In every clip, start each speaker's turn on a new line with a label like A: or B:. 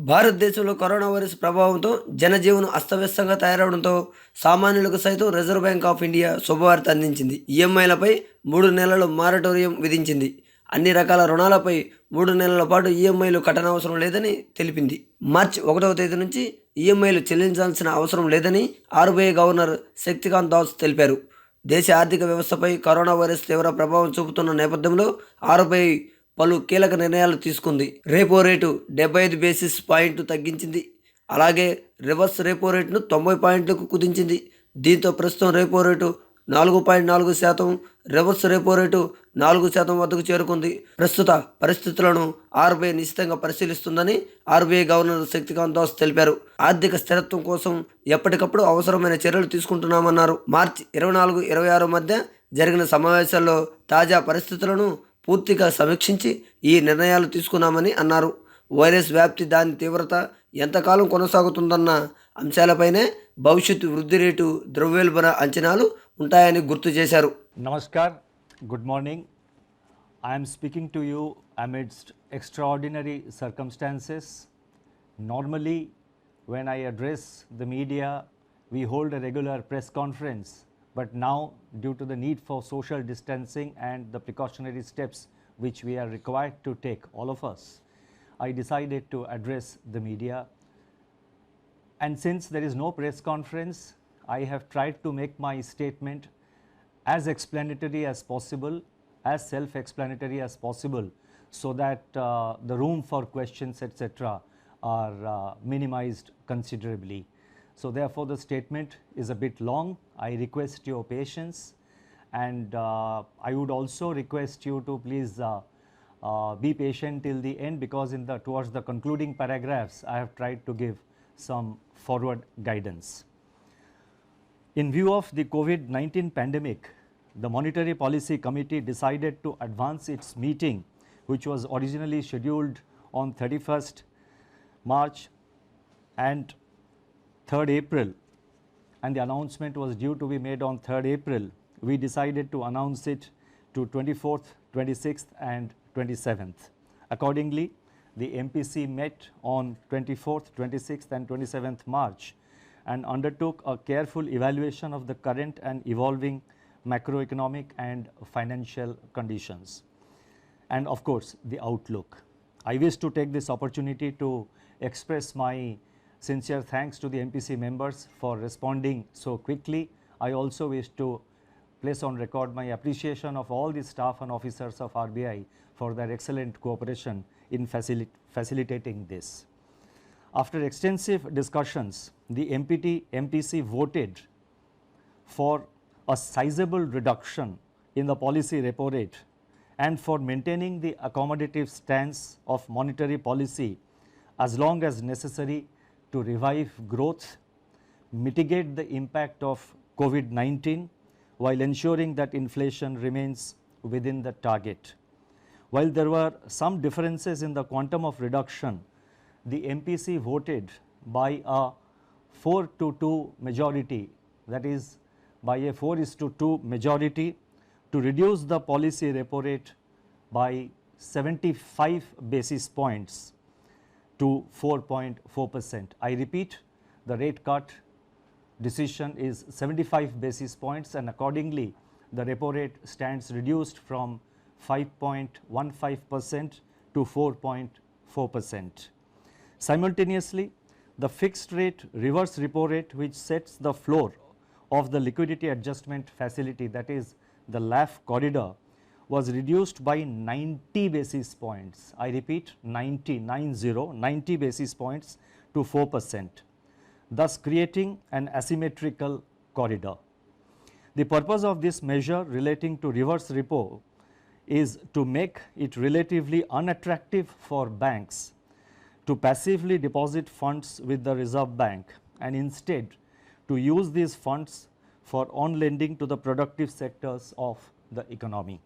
A: భారతదేశంలో corona virus ప్రభావంతో జనజీవనం అస్తవ్యస్తంగా తయారవడంతో సామాన్యులకు సైతం రిజర్వ్ బ్యాంక్ ఆఫ్ ఇండియా శుభవార్త అందించింది. ఈఎంఐలపై 3 నెలలు మారటోరియం విధించింది. అన్ని రకాల రుణాలపై 3 నెలల పాటు ఈఎంఐలు కట్టనవసరం లేదని తెలిపింది. మార్చి 1వ తేదీ నుంచి ఈఎంఐలు చెల్లించాల్సిన అవసరం లేదని ఆర్బీఐ గవర్నర్ శక్తికాంత్ దాస్ తెలిపారు. దేశ ఆర్థిక వ్యవస్థపై కరోనా వైరస్ తీవ్ర ప్రభావం చూపుతున్న నేపథ్యంలో ఆర్బీఐ పలు కీలక నిర్ణయాలు తీసుకుంది. రెపో రేటు 75 బేసిస్ పాయింట్లు తగ్గించింది. అలాగే రివర్స్ రెపో రేటును 90 పాయింట్లకు కుదించింది. దీంతో ప్రస్తుతం repo rate 4.4%, reverse repo rate 4% వద్దకు చేరుకుంది. ప్రస్తుత పరిస్థితులను ఆర్బీఐ నిశ్చితంగా పరిశీలిస్తుందని ఆర్బీఐ గవర్నర్ శక్తికాంత్ దాస్ తెలిపారు. ఆర్థిక స్థిరత్వం కోసం ఎప్పటికప్పుడు అవసరమైన చర్యలు తీసుకుంటున్నామన్నారు. మార్చి 24, 26 మధ్య జరిగిన సమావేశాల్లో తాజా పరిస్థితులను పూర్తిగా సమీక్షించి ఈ నిర్ణయాలు తీసుకున్నామని అన్నారు. వైరస్ వ్యాప్తి, దాని తీవ్రత ఎంతకాలం కొనసాగుతుందన్న అంశాలపైనే భవిష్యత్తు వృద్ధి రేటు, ద్రవ్యోల్బణ అంచనాలు ఉంటాయని గుర్తు చేశారు.
B: Namaskar, good morning. I am speaking to you amidst extraordinary circumstances. Normally, when I address the media, we hold a regular press conference. But now, due to the need for social distancing and the precautionary steps which we are required to take, all of us, I decided to address the media. And since there is no press conference, I have tried to make my statement as explanatory as possible, as self-explanatory as possible, so that the room for questions, etc., are minimized considerably. So therefore, the statement is a bit long. I request your patience, and I would also request you to please be patient till the end, because towards the concluding paragraphs, I have tried to give some forward guidance. In view of the COVID-19 pandemic, the Monetary Policy Committee decided to advance its meeting, which was originally scheduled on 31st March and 3rd April, and the announcement was due to be made on 3rd April. We decided to announce it to 24th, 26th and 27th. Accordingly, the MPC met on 24th, 26th and 27th March and undertook a careful evaluation of the current and evolving macroeconomic and financial conditions, and of course the outlook. I wish to take this opportunity to express my sincere thanks to the MPC members for responding so quickly. I also wish to place on record my appreciation of all the staff and officers of RBI for their excellent cooperation in facilitating this. After extensive discussions, the MPC voted for a sizable reduction in the policy repo rate and for maintaining the accommodative stance of monetary policy as long as necessary to revive growth, mitigate the impact of COVID-19 while ensuring that inflation remains within the target. While there were some differences in the quantum of reduction, the MPC voted by a 4-2 majority, that is by a 4:2 majority, to reduce the policy repo rate by 75 basis points to 4.4%. I repeat, the rate cut decision is 75 basis points, and accordingly the repo rate stands reduced from 5.15% to 4.4%. Simultaneously, the fixed rate reverse repo rate, which sets the floor of the liquidity adjustment facility, that is the LAF corridor, was reduced by 90 basis points. I repeat, 90 basis points to 4%, thus creating an asymmetrical corridor. The purpose of this measure relating to reverse repo is to make it relatively unattractive for banks to passively deposit funds with the Reserve Bank, and instead to use these funds for on-lending to the productive sectors of the economy.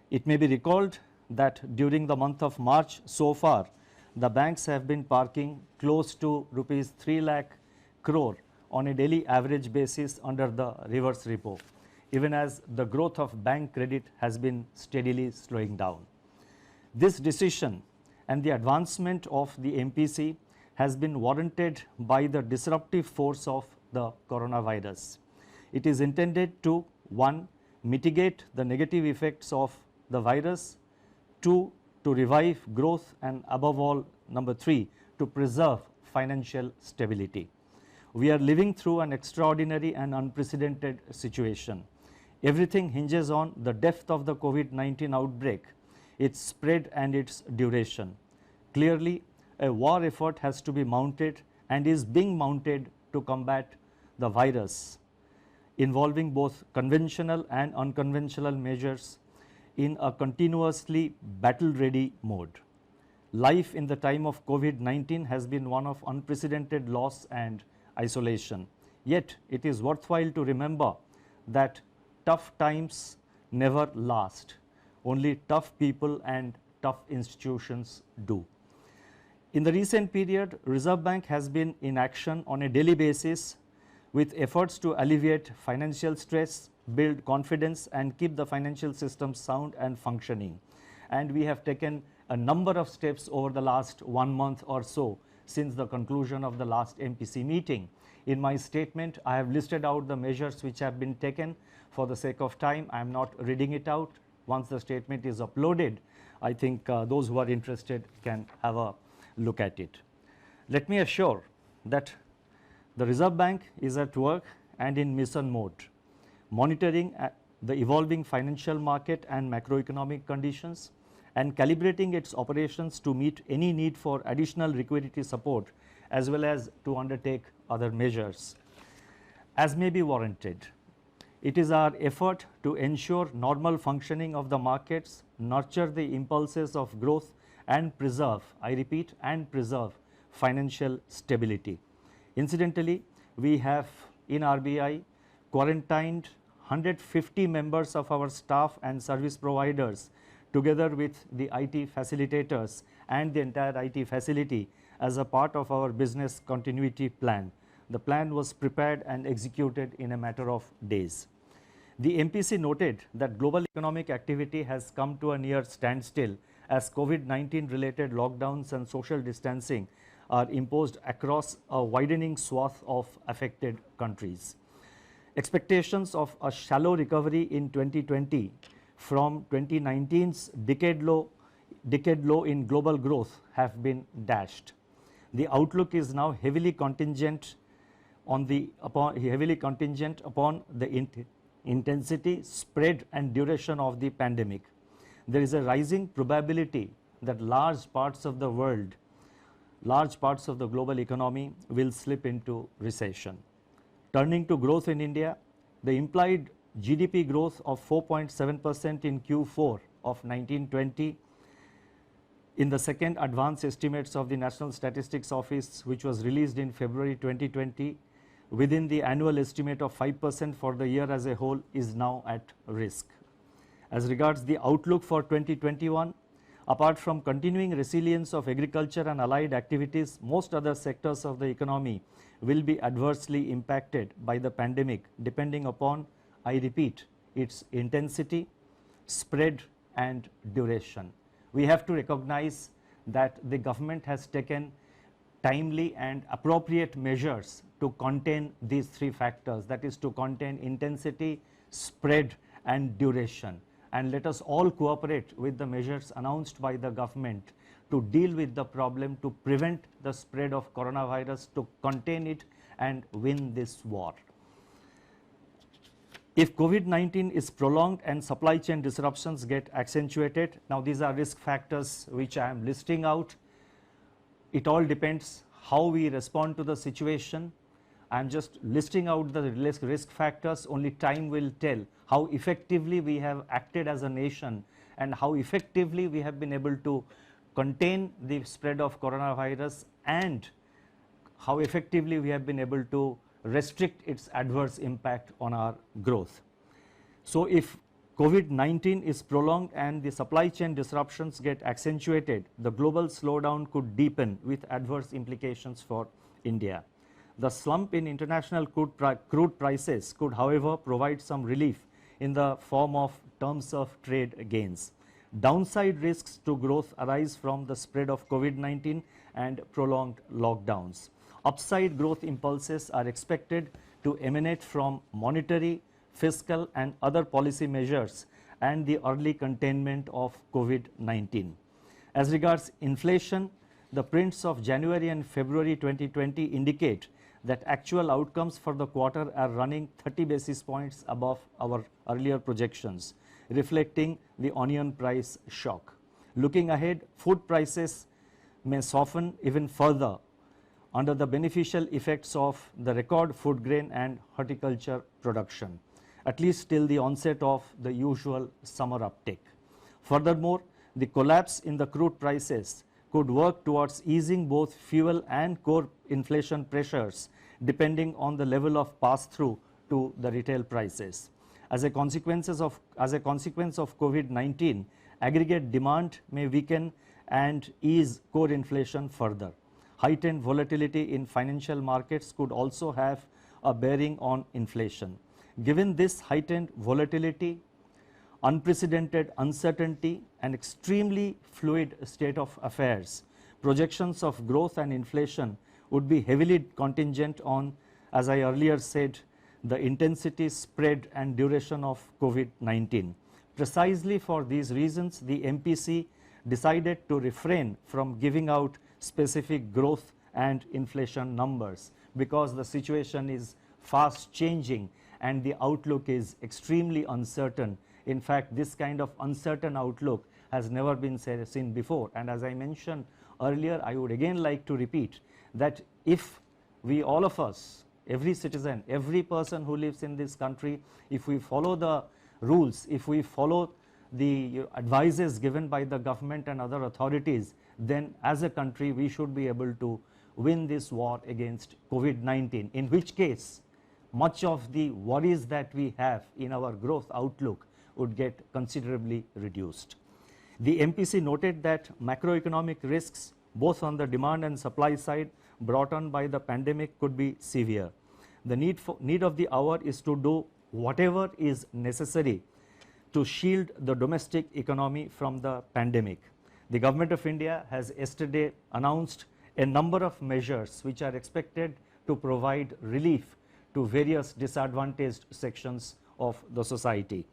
B: It may be recalled that during the month of March so far, the banks have been parking close to rupees 3 lakh crore on a daily average basis under the reverse repo, even as the growth of bank credit has been steadily slowing down. This decision and the advancement of the MPC has been warranted by the disruptive force of the coronavirus. It is intended to 1. Mitigate the negative effects of the virus, 2. To revive growth, and above all, number 3, to preserve financial stability. We are living through an extraordinary and unprecedented situation. Everything hinges on the depth of the COVID-19 outbreak, its spread and its duration. Clearly, a war effort has to be mounted and is being mounted to combat the virus, involving both conventional and unconventional measures in a continuously battle-ready mode. Life in the time of COVID-19 has been one of unprecedented loss and isolation. Yet, it is worthwhile to remember that tough times never last. Only tough people and tough institutions do. In the recent period, Reserve Bank has been in action on a daily basis with efforts to alleviate financial stress, build confidence, and keep the financial system sound and functioning. And we have taken a number of steps over the last 1 month or so since the conclusion of the last MPC meeting. In my statement, I have listed out the measures which have been taken. For the sake of time, I am not reading it out. Once the statement is uploaded, I think those who are interested can have a look at it. Let me assure that the Reserve Bank is at work and in mission mode, monitoring the evolving financial market and macroeconomic conditions and calibrating its operations to meet any need for additional liquidity support as well as to undertake other measures as may be warranted. It is our effort to ensure normal functioning of the markets, nurture the impulses of growth and preserve, I repeat, and preserve financial stability. Incidentally, we have in RBI quarantined 150 members of our staff and service providers together with the IT facilitators and the entire IT facility as a part of our business continuity plan. The plan was prepared and executed in a matter of days. The MPC noted that global economic activity has come to a near standstill as COVID-19 related lockdowns and social distancing are imposed across a widening swath of affected countries. Expectations of a shallow recovery in 2020 from 2019's decade low in global growth have been dashed. The outlook is now heavily contingent upon the intensity, spread and duration of the pandemic. There is a rising probability that large parts of the global economy will slip into recession. Turning to growth in India, the implied GDP growth of 4.7% in Q4 of 1920 in the second advance estimates of the National Statistics Office, which was released in February 2020, within the annual estimate of 5% for the year as a whole, is now at risk. As regards the outlook for 2021, apart from continuing resilience of agriculture and allied activities, most other sectors of the economy will be adversely impacted by the pandemic, depending upon, I repeat, its intensity, spread and duration. We have to recognize that the government has taken timely and appropriate measures to contain these three factors, that is to contain intensity, spread and duration. And let us all cooperate with the measures announced by the government to deal with the problem, to prevent the spread of coronavirus, to contain it and win this war. If COVID-19 is prolonged and supply chain disruptions get accentuated, now these are risk factors which I am listing out. It all depends how we respond to the situation. I am just listing out the risk factors. Only time will tell how effectively we have acted as a nation and how effectively we have been able to contain the spread of coronavirus and how effectively we have been able to restrict its adverse impact on our growth. So if COVID-19 is prolonged and the supply chain disruptions get accentuated, the global slowdown could deepen with adverse implications for India. The slump in international crude prices could, however, provide some relief in the form of terms of trade gains. Downside risks to growth arise from the spread of COVID-19 and prolonged lockdowns. Upside growth impulses are expected to emanate from monetary, fiscal and other policy measures and the early containment of COVID-19. As regards inflation, the prints of January and February 2020 indicate that actual outcomes for the quarter are running 30 basis points above our earlier projections, reflecting the onion price shock. Looking ahead, food prices may soften even further under the beneficial effects of the record food grain and horticulture production, at least till the onset of the usual summer uptick. Furthermore, the collapse in the crude prices could work towards easing both fuel and core inflation pressures depending on the level of pass-through to the retail prices. As a consequence of COVID-19, aggregate demand may weaken and ease core inflation further. Heightened volatility in financial markets could also have a bearing on inflation. Given this heightened volatility, unprecedented uncertainty and extremely fluid state of affairs, projections of growth and inflation would be heavily contingent on, as I earlier said, the intensity, spread and duration of COVID-19. Precisely for these reasons, the MPC decided to refrain from giving out specific growth and inflation numbers because the situation is fast changing and the outlook is extremely uncertain. In fact, this kind of uncertain outlook has never been seen before. And as I mentioned earlier, I would again like to repeat that if we, all of us, every citizen, every person who lives in this country, if we follow the rules, if we follow the advices given by the government and other authorities, then as a country we should be able to win this war against COVID-19, in which case much of the worries that we have in our growth outlook would get considerably reduced. The MPC noted that macroeconomic risks both on the demand and supply side brought on by the pandemic could be severe. The need of the hour is to do whatever is necessary to shield the domestic economy from the pandemic. The Government of India has yesterday announced a number of measures which are expected to provide relief to various disadvantaged sections of the society.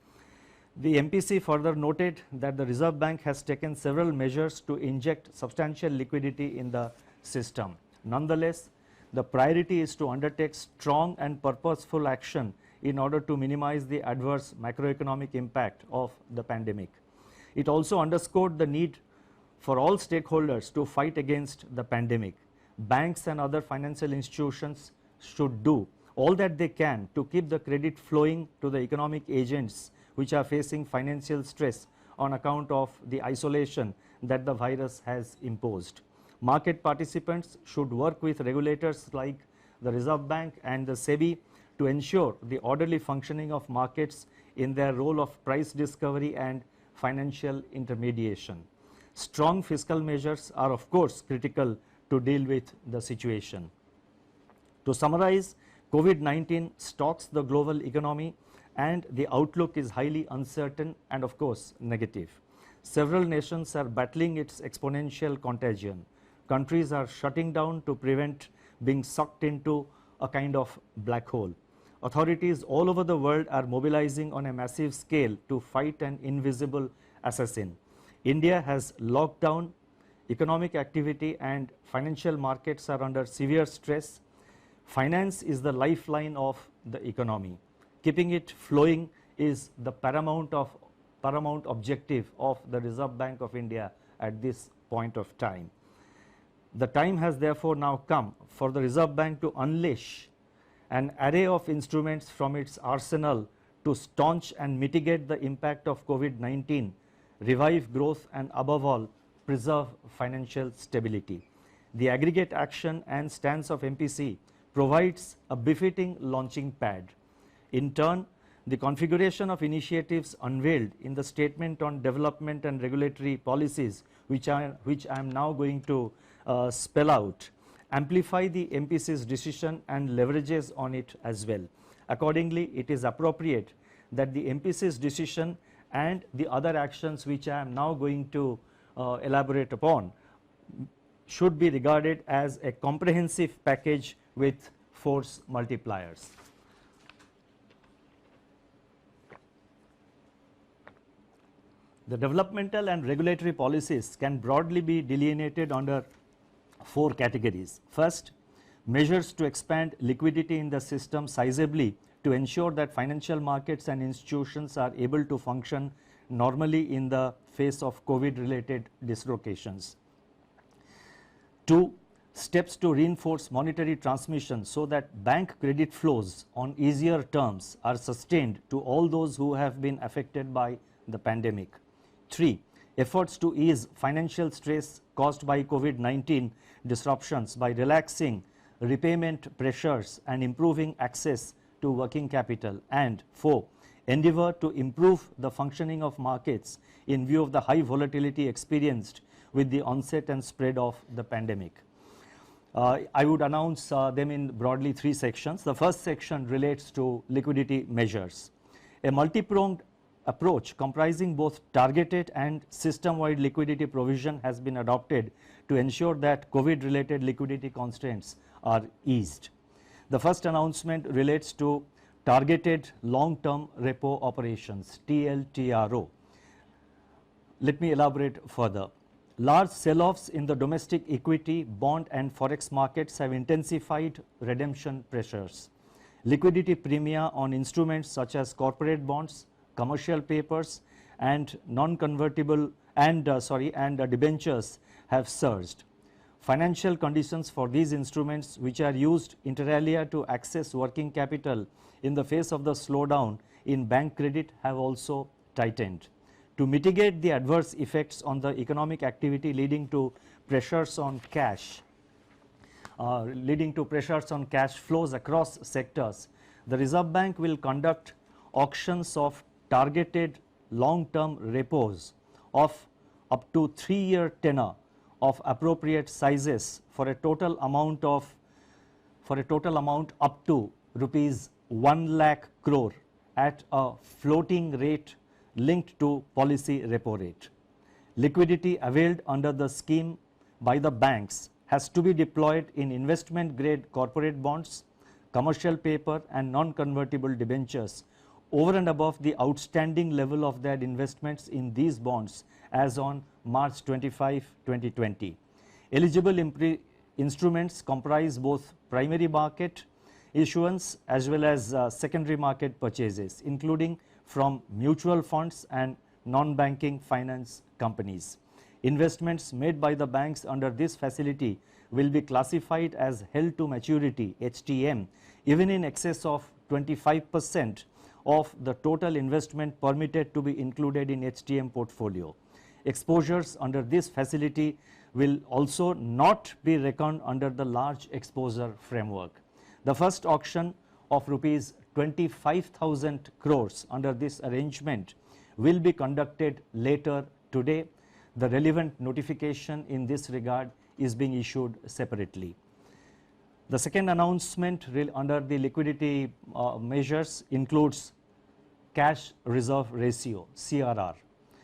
B: The MPC further noted that the Reserve Bank has taken several measures to inject substantial liquidity in the system. Nonetheless, the priority is to undertake strong and purposeful action in order to minimize the adverse macroeconomic impact of the pandemic. It also underscored the need for all stakeholders to fight against the pandemic. Banks and other financial institutions should do all that they can to keep the credit flowing to the economic agents which are facing financial stress on account of the isolation that the virus has imposed. Market participants should work with regulators like the Reserve Bank and the SEBI to ensure the orderly functioning of markets in their role of price discovery and financial intermediation. Strong fiscal measures are of course critical to deal with the situation. To summarize, COVID-19 stalks the global economy and the outlook is highly uncertain and of course negative. Several nations are battling its exponential contagion. Countries are shutting down to prevent being sucked into a kind of black hole. Authorities all over the world are mobilizing on a massive scale to fight an invisible assassin. India has locked down economic activity and financial markets are under severe stress. Finance is the lifeline of the economy. Keeping it flowing is the paramount objective of the Reserve Bank of India at this point of time. The time has therefore now come for the Reserve Bank to unleash an array of instruments from its arsenal to staunch and mitigate the impact of COVID-19, revive growth and above all preserve financial stability. The aggregate action and stance of MPC provides a befitting launching pad. In turn, the configuration of initiatives unveiled in the Statement on Development and Regulatory Policies, which I am now going to spell out, amplify the MPC's decision and leverages on it as well. Accordingly, it is appropriate that the MPC's decision and the other actions which I am now going to elaborate upon should be regarded as a comprehensive package with force multipliers. The developmental and regulatory policies can broadly be delineated under 4 categories. First, measures to expand liquidity in the system sizably to ensure that financial markets and institutions are able to function normally in the face of COVID-related dislocations. 2, steps to reinforce monetary transmission so that bank credit flows on easier terms are sustained to all those who have been affected by the pandemic. 3, efforts to ease financial stress caused by COVID-19 disruptions by relaxing repayment pressures and improving access to working capital. And 4, endeavor to improve the functioning of markets in view of the high volatility experienced with the onset and spread of the pandemic. I would announce them in broadly 3 sections. The first section relates to liquidity measures. A multi-pronged approach comprising both targeted and system-wide liquidity provision has been adopted to ensure that COVID-related liquidity constraints are eased. The first announcement relates to targeted long-term repo operations, TLTRO. Let me elaborate further. Large sell-offs in the domestic equity, bond and forex markets have intensified redemption pressures. Liquidity premia on instruments such as corporate bonds, commercial papers and non-convertible and debentures have surged. Financial conditions for these instruments, which are used inter alia to access working capital in the face of the slowdown in bank credit, have also tightened. To mitigate the adverse effects on the economic activity leading to pressures on cash flows across sectors, the Reserve Bank will conduct auctions of targeted long-term repos of up to 3-year tenor of appropriate sizes for a total amount up to rupees 1 lakh crore at a floating rate linked to policy repo rate. Liquidity availed under the scheme by the banks has to be deployed in investment grade corporate bonds, commercial paper and non-convertible debentures over and above the outstanding level of their investments in these bonds as on March 25, 2020. Eligible instruments comprise both primary market issuance as well as secondary market purchases, including from mutual funds and non-banking finance companies. Investments made by the banks under this facility will be classified as held to maturity HTM even in excess of 25% of the total investment permitted to be included in HTM portfolio. Exposures under this facility will also not be reckoned under the large exposure framework. The first auction of rupees 25,000 crores under this arrangement will be conducted later today. The relevant notification in this regard is being issued separately. The second announcement under the liquidity measures includes cash reserve ratio, CRR.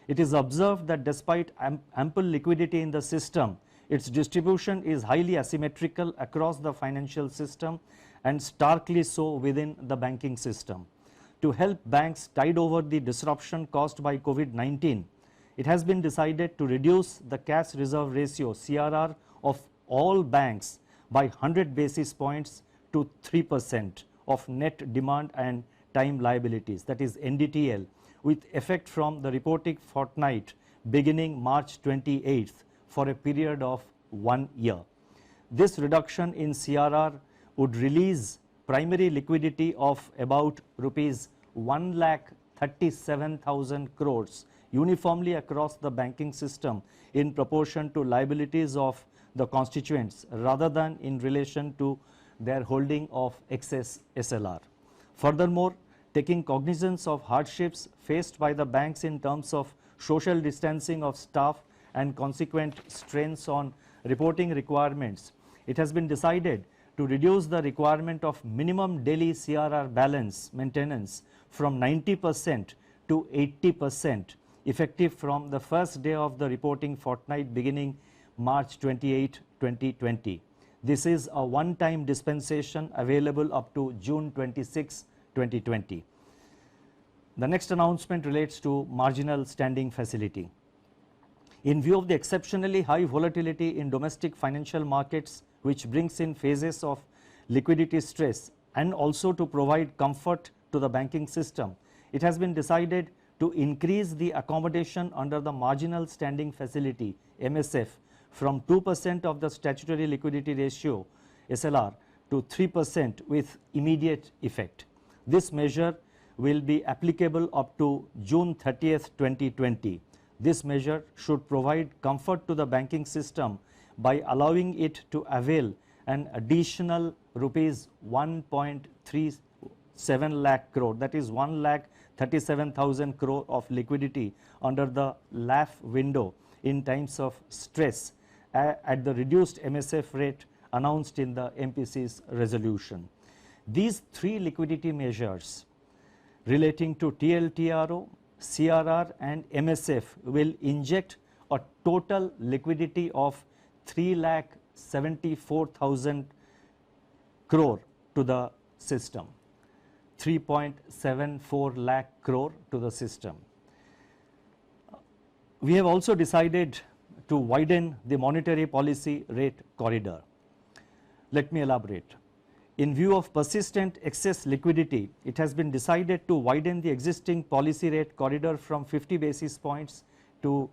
B: It is observed that despite ample liquidity in the system, its distribution is highly asymmetrical across the financial system and starkly so within the banking system. To help banks tide over the disruption caused by COVID-19, it has been decided to reduce the cash reserve ratio, CRR, of all banks by 100 basis points to 3% of net demand and time liabilities, that is NDTL, with effect from the reporting fortnight beginning March 28th for a period of 1 year. This reduction in CRR would release primary liquidity of about rupees 1,37,000 crores uniformly across the banking system in proportion to liabilities of the constituents rather than in relation to their holding of excess SLR. Furthermore, taking cognizance of hardships faced by the banks in terms of social distancing of staff and consequent strains on reporting requirements, it has been decided to reduce the requirement of minimum daily CRR balance maintenance from 90% to 80% effective from the first day of the reporting fortnight beginning March 28, 2020. This is a one-time dispensation available up to June 26, 2020. The next announcement relates to marginal standing facility. In view of the exceptionally high volatility in domestic financial markets, which brings in phases of liquidity stress, and also to provide comfort to the banking system, it has been decided to increase the accommodation under the marginal standing facility MSF from 2% of the statutory liquidity ratio SLR to 3% with immediate effect. This measure will be applicable up to June 30th, 2020. This measure should provide comfort to the banking system by allowing it to avail an additional rupees 1.37 lakh crore, that is 1,37,000 crore of liquidity under the LAF window in times of stress at the reduced MSF rate announced in the MPC's resolution. These three liquidity measures relating to TLTRO, CRR and MSF will inject a total liquidity of 3,74,000 crore to the system, 3.74 lakh crore to the system. We have also decided to widen the monetary policy rate corridor. Let me elaborate. In view of persistent excess liquidity, it has been decided to widen the existing policy rate corridor from 50 basis points to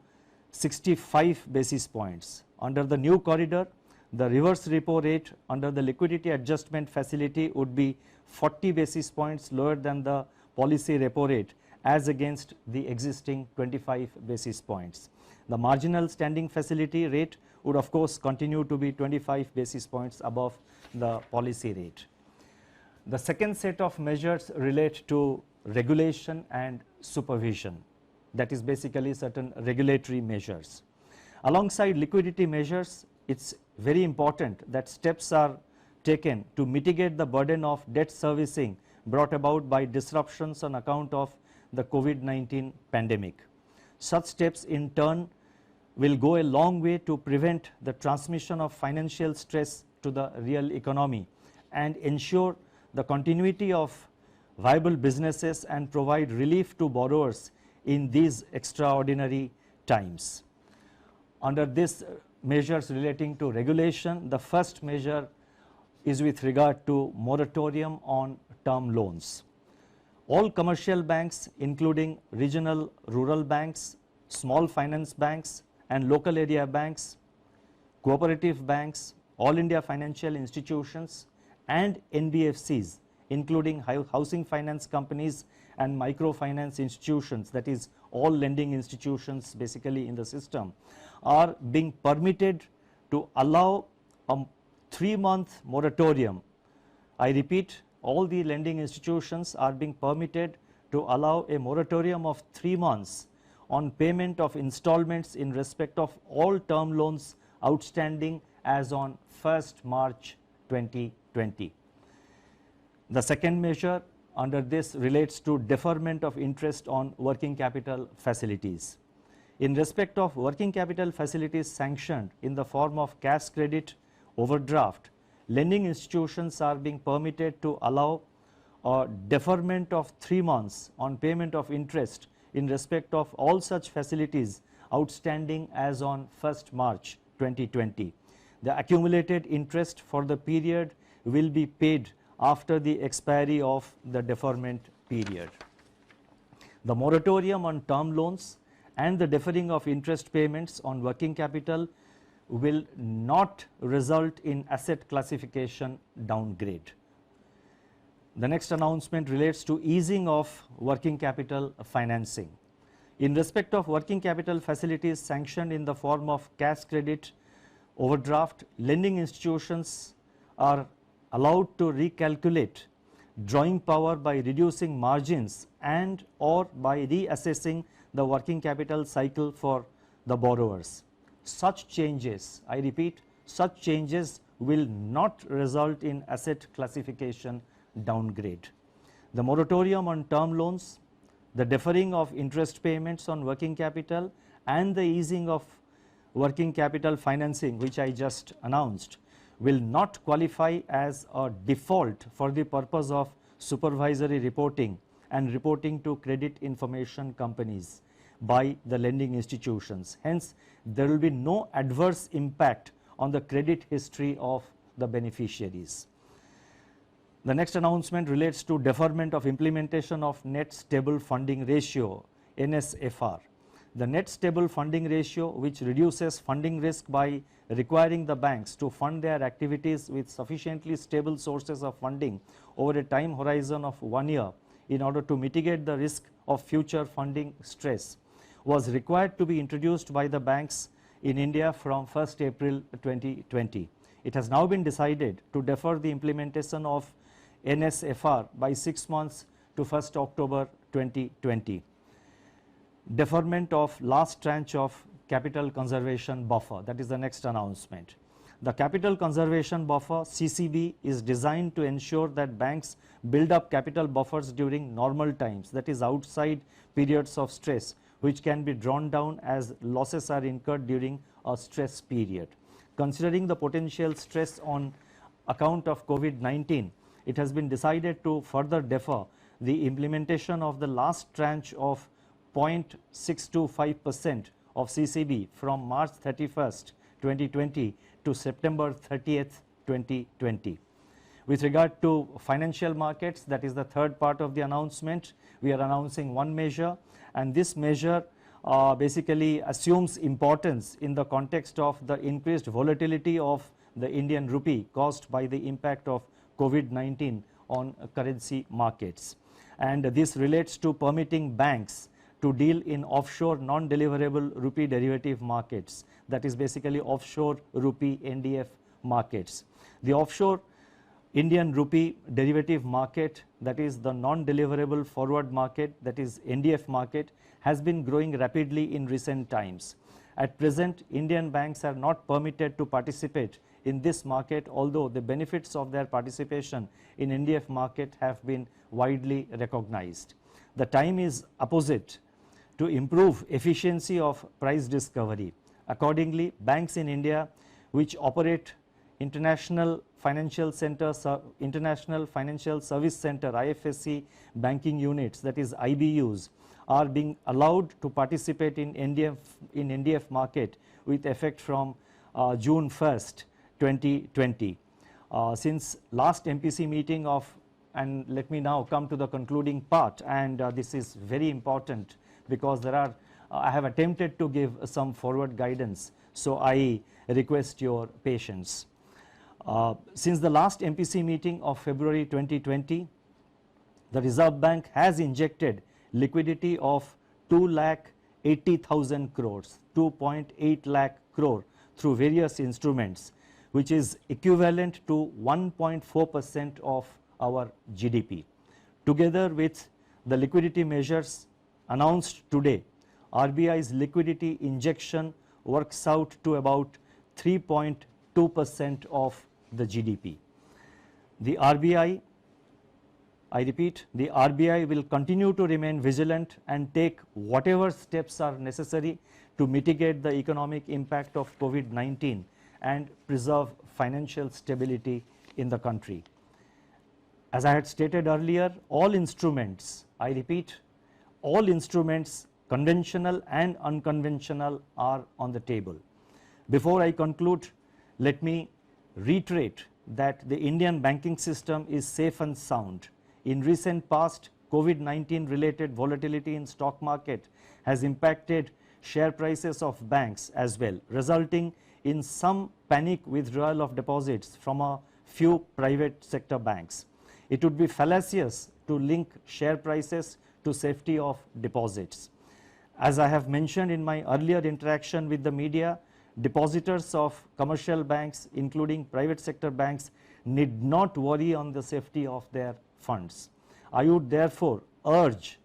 B: 65 basis points. Under the new corridor, the reverse repo rate under the liquidity adjustment facility would be 40 basis points lower than the policy repo rate as against the existing 25 basis points. The marginal standing facility rate would of course continue to be 25 basis points above the policy rate. The second set of measures relate to regulation and supervision, that is basically certain regulatory measures. Alongside liquidity measures, it's very important that steps are taken to mitigate the burden of debt servicing brought about by disruptions on account of the COVID-19 pandemic. Such steps in turn will go a long way to prevent the transmission of financial stress to the real economy and ensure the continuity of viable businesses and provide relief to borrowers in these extraordinary times. Under these measures relating to regulation, the first measure is with regard to moratorium on term loans. All commercial banks, including regional rural banks, small finance banks and local area banks, cooperative banks, all India financial institutions and NBFCs, including housing finance companies and microfinance institutions, that is all lending institutions basically in the system, are being permitted to allow a 3-month moratorium. I repeat, all the lending institutions are being permitted to allow a moratorium of 3 months on payment of installments in respect of all term loans outstanding as on 1st March 2020. The second measure under this relates to deferment of interest on working capital facilities. In respect of working capital facilities sanctioned in the form of cash credit, overdraft, lending institutions are being permitted to allow a deferment of 3 months on payment of interest in respect of all such facilities outstanding as on 1st March 2020. The accumulated interest for the period will be paid after the expiry of the deferment period. The moratorium on term loans and the deferring of interest payments on working capital will not result in asset classification downgrade. The next announcement relates to easing of working capital financing. In respect of working capital facilities sanctioned in the form of cash credit, overdraft, lending institutions are allowed to recalculate drawing power by reducing margins and or by reassessing the working capital cycle for the borrowers. Such changes, I repeat, such changes will not result in asset classification downgrade. The moratorium on term loans, the deferring of interest payments on working capital and the easing of working capital financing, which I just announced, will not qualify as a default for the purpose of supervisory reporting and reporting to credit information companies by the lending institutions. Hence, there will be no adverse impact on the credit history of the beneficiaries. The next announcement relates to deferment of implementation of Net Stable Funding Ratio, NSFR. The Net Stable Funding Ratio, which reduces funding risk by requiring the banks to fund their activities with sufficiently stable sources of funding over a time horizon of 1 year in order to mitigate the risk of future funding stress, was required to be introduced by the banks in India from 1st April 2020. It has now been decided to defer the implementation of NSFR by 6 months to 1st October 2020. Deferment of last tranche of capital conservation buffer, that is the next announcement. The capital conservation buffer, CCB, is designed to ensure that banks build up capital buffers during normal times, that is outside periods of stress, which can be drawn down as losses are incurred during a stress period. Considering the potential stress on account of COVID-19, it has been decided to further defer the implementation of the last tranche of 0.625% of CCB from March 31st, 2020 to September 30th, 2020. With regard to financial markets, that is the third part of the announcement, we are announcing one measure, and this measure basically assumes importance in the context of the increased volatility of the Indian rupee caused by the impact of COVID-19 on currency markets. And this relates to permitting banks to deal in offshore non-deliverable rupee derivative markets, that is basically offshore rupee NDF markets. The offshore Indian rupee derivative market, that is the non-deliverable forward market, that is NDF market, has been growing rapidly in recent times. At present, Indian banks are not permitted to participate in this market, although the benefits of their participation in NDF market have been widely recognized. The time is opposite to improve efficiency of price discovery. Accordingly, banks in India which operate International Financial Service Center IFSC banking units, that is IBUs, are being allowed to participate in NDF market with effect from June 1st, 2020. Since last MPC meeting of, and let me now come to the concluding part, and this is very important because there are, I have attempted to give some forward guidance, so I request your patience. Since the last MPC meeting of February 2020, the Reserve Bank has injected liquidity of 2,80,000 crores, 2.8 lakh crore through various instruments, which is equivalent to 1.4% of our GDP. Together with the liquidity measures announced today, RBI's liquidity injection works out to about 3.2% of the GDP. The RBI, I repeat, the RBI will continue to remain vigilant and take whatever steps are necessary to mitigate the economic impact of COVID-19 and preserve financial stability in the country. As I had stated earlier, all instruments, I repeat, all instruments, conventional and unconventional, are on the table. Before I conclude, let me reiterate that the Indian banking system is safe and sound. In recent past, COVID-19 related volatility in stock market has impacted share prices of banks as well, resulting in some panic withdrawal of deposits from a few private sector banks. It would be fallacious to link share prices to safety of deposits. As I have mentioned in my earlier interaction with the media, depositors of commercial banks, including private sector banks, need not worry on the safety of their funds. I would therefore urge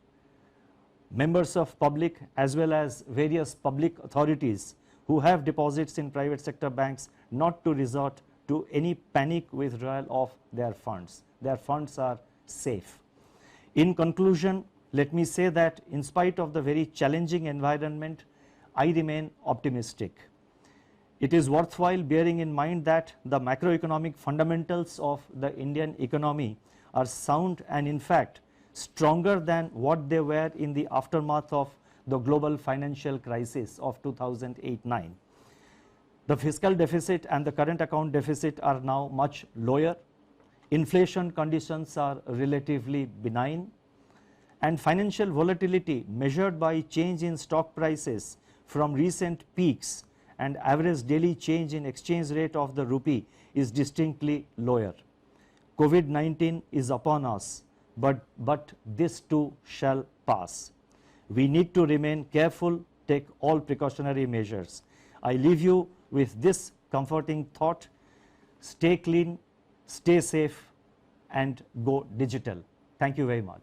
B: members of public as well as various public authorities who have deposits in private sector banks not to resort to any panic withdrawal of their funds. Their funds are safe. In conclusion, let me say that in spite of the very challenging environment, I remain optimistic. It is worthwhile bearing in mind that the macroeconomic fundamentals of the Indian economy are sound and in fact stronger than what they were in the aftermath of the global financial crisis of 2008-9. The fiscal deficit and the current account deficit are now much lower. Inflation conditions are relatively benign, and financial volatility measured by change in stock prices from recent peaks and average daily change in exchange rate of the rupee is distinctly lower. COVID-19 is upon us, but this too shall pass. We need to remain careful, take all precautionary measures. I leave you with this comforting thought: stay clean, stay safe, and go digital. Thank you very much.